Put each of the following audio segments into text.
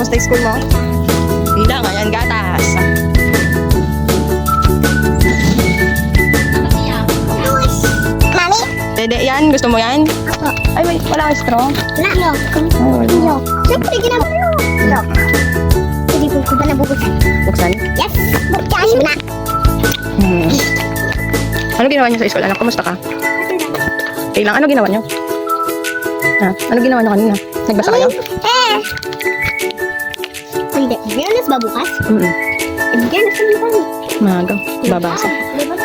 Kamusta yung school mo? Hindi lang, ayan, gatas. Mami? Dede, yan? Gusto mo yan? Ako. Ay, wait, wala kang straw. Look. Look. Siyempre, ginagawa mo. Look. Hindi ko ba nabubuksan? Buksan? Yes. Buksan mo na. Ano ginawa niyo sa school? Anak, kamusta ka? Okay lang, ano ginawa niyo? Ha? Ano ginawa niyo kanina? Nagbasa kayo? Hindi. Biyernes ba bukas? Biyernes kami kami. Maaga. Babasa. Diba?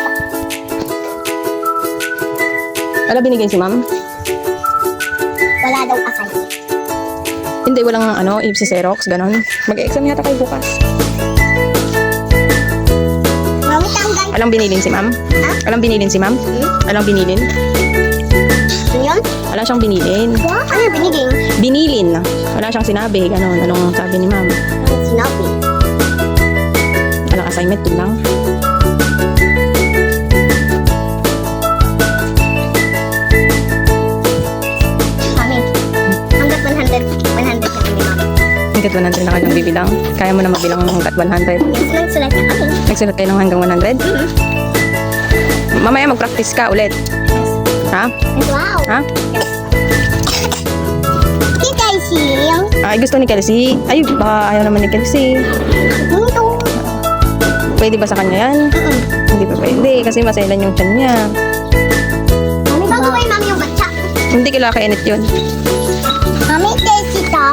Wala binigay si ma'am? Wala daw asay. Hindi, walang ano, si Xerox, ganon. Mag-exam yata kayo bukas. Mami, tanggal. Alang binilin si ma'am? Ha? Alang binilin si ma'am? Alang binilin? Ano yun? Wala siyang binilin. What? Ano yung biniging? Binilin. Wala siyang sinabi, ganon. Anong sabi ni ma'am? Sinabi. Walang assignment, yun lang. Mami, hanggat 100 na kami, mami. Hanggat 100 na kayong bibilang. Kaya mo na mabilang hanggat 100. Yes, nagsulat na kami. Nagsulat kayo ng hanggang 100? Mamaya mag-practice ka ulit. Ha? Wow. Ha? Kita siyang. Ay, gusto ni Kelsey. Ay, baka ayaw naman ni Kelsey. Ito. Pwede ba sa kanya yan? Hindi pa pwede kasi maselan yung tiyan niya. Mami, bago ba yung mami yung batsa? Hindi kailangan kay Enit yun. Mami, taste ito.